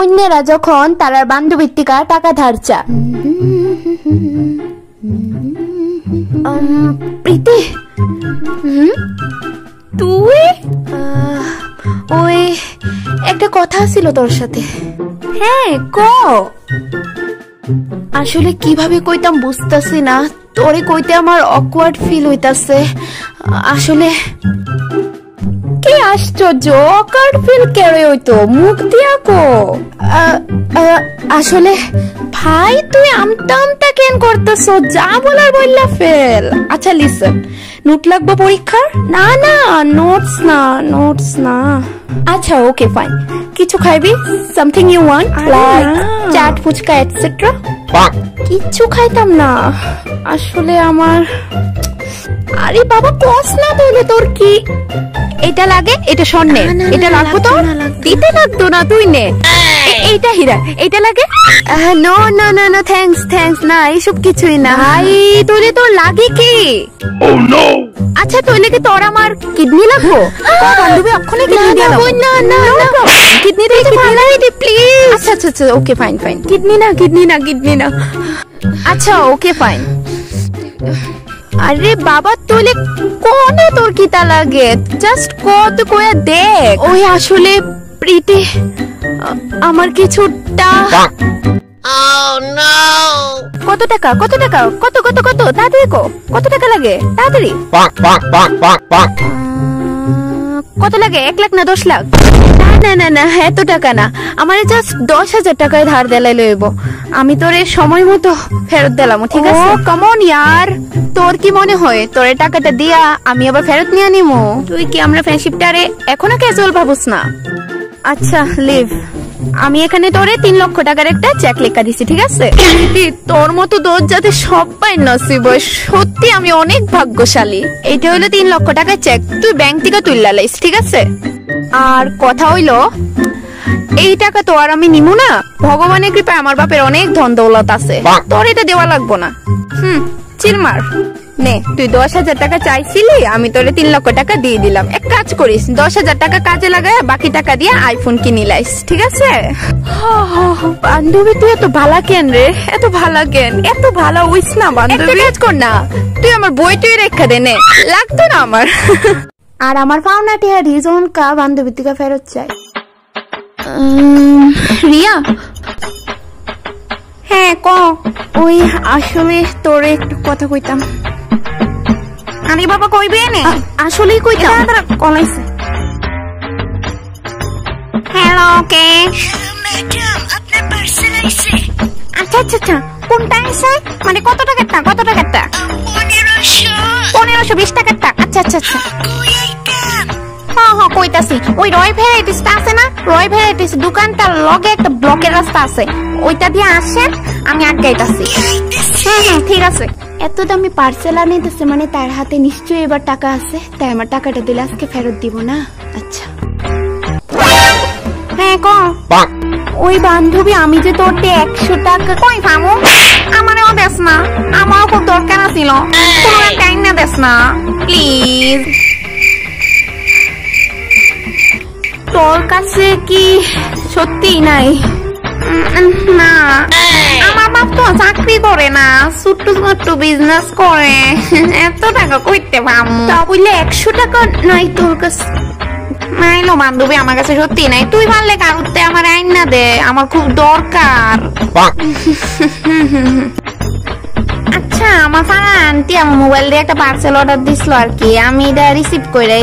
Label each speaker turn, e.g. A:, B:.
A: অন্যরা যখন তারার বান্ধবীর টিকা টাকা ধার চা। প্রীতি, তুই? ওই একটা কথা ছিল তোর সাথে। হ্যাঁ ক। আসলে কিভাবে কইতাম বুঝতাছি না, তোরে কইতে আমার অকওয়ার্ড ফিল হইতাছে। আসলে কি আশ্চর্য, অকওয়ার্ড ফিল কেড়ে হইতো, মুখ দিয়া কো। আসলে ভাই তুই আমতা আমতা কেন করতেছ, যা বলার বললা ফেল। আচ্ছা লিসন, নোট লাগবে পরীক্ষার? না না নোটস না, নোটস না। আচ্ছা ওকে ফাইন, কিছু খাইবি? Something you want like chaat, phuchka etcetera? কিচ্ছু খাইতাম না আসলে আমার। আরে বাবা কস না তাহলে, তোর কি এটা লাগে? এটা স্বর্ণে, এটা লাগবো তো? দিতে লাগতো না, তুই নে। এইটা হীরা, এইটা লাগে? No no no no thanks thanks, না এইসব কিছুই না। ভাই তোরে তোর লাগে কি? আচ্ছা তইলে কি তোর আমার কিডনি লাগবো? বান্ধবী অক্ষণে কিডনি দিয়ে দাও। না না না কিডনি দে, কিডনি দে প্লিজ। আচ্ছা আচ্ছা আচ্ছা ওকে ফাইন ফাইন, কিডনি না কিডনি না কিডনি না। আচ্ছা ওকে ফাইন। আরে বাবা তোলে কোনে তোর কিতা লাগে, জাস্ট কত কয়া দেখ। ওই আসলে প্রীতি আমার কিছুটা। কত টাকা কত টাকা কত কত কত তাড়াতাড়ি কো, কত টাকা লাগে তাড়াতাড়ি। কত লাগে? 1 লাখ না 10 লাখ? না না না এত টাকা না, আমার জাস্ট 10,000 টাকায় ধার দেলাই লইব। আমি তোরে সময় মতো ফেরত দিলাম, ঠিক আছে? কাম অন ইয়ার, তোর কি মনে হয় তোরে টাকাটা দিয়া আমি আবার ফেরত নিয়ে নিমু? তুই কি আমরা ফ্রেন্ডশিপটারে এখনো ক্যাজুয়াল ভাবুস না? আচ্ছা লিভ, আমি এখানে তোরে 3 লক্ষ টাকার একটা চেক লেখা দিছি, ঠিক আছে? তোর মতো দোষ যাতে সবাই নসিব হয়, সত্যি আমি অনেক ভাগ্যশালী। এইটা হলো 3 লক্ষ টাকার চেক, তুই ব্যাংক থেকে তুইলা লাইস, ঠিক আছে? আর কথা হইলো এই টাকা তো আর আমি নিমু না, ভগবানের কৃপায় আমার বাপের অনেক ধন দৌলত আছে, তোর এটা দেওয়া লাগবো না। চিরমার নে, তুই 10,000 টাকা চাইছিলি, আমি তোরে 3 লক্ষ টাকা দিয়ে দিলাম। এক কাজ করিস, 10,000 টাকা কাজে লাগায় বাকি টাকা দিয়ে আইফোন কিনি লাইস, ঠিক আছে? বান্ধবী তুই এত ভালা কেন রে, এত ভালা কেন, এত ভালা হইস না বান্ধবী। কাজ কর না, তুই আমার বইটুই রেখা দে, নে লাগতো না আমার। আর আমার পাওনা টিয়া রিজন কা বান্ধবী থেকে ফেরত চাই। রিয়া? হ্যাঁ ক। ওই আসলে তোরে একটু কথা কইতাম। আরে বাবা কইবে নে, আসলেই কইতাম। কলাইছে। হ্যালো কে? ম্যাডাম আপনার পার্সেল আইছে। আচ্ছা আচ্ছা আচ্ছা, কোনটা আইছে? মানে কত টাকারটা, কত টাকারটা? 1520 টাকারটা। আচ্ছা আচ্ছা আচ্ছা হ্যাঁ কইতাছি। ওই রয় ভ্যারাইটিসটা আছে না, রয় ভ্যারাইটিস দোকানটার লগে একটা ব্লকের রাস্তা আছে, ওইটা দিয়ে আসেন, আমি আগাইতাছি। হ্যাঁ ঠিক আছে। এত দামি পার্সেল আনিতেছে মানে তার হাতে নিশ্চয়ই এবার টাকা আছে, তাই আমার টাকাটা দিলে আজকে ফেরত দিব না। আচ্ছা হ্যাঁ ক। ওই বান্ধবী আমি যে তোর 100 টাকা কই ফামু, আমারও দেস না, আমারও খুব দরকার ছিল, কোনো টাইম না দেস না প্লিজ। তোর কাছে কি সত্যি নাই? না, আমার বাপ তো চাকরি করে না, ছোট্ট ছোট্ট বিজনেস করে, এত টাকা কইতে পারবো? তা বললে 100 টাকা নাই তোর কাছে? নাইলো বান্ধবী আমার কাছে সত্যি নাই, তুই পারলে কারুতে আমার আইন না দে, আমার খুব দরকার। আচ্ছা আমার ফারা আন্টি আমার মোবাইল দিয়ে একটা পার্সেল অর্ডার দিছিল আর কি, আমি এটা রিসিভ করে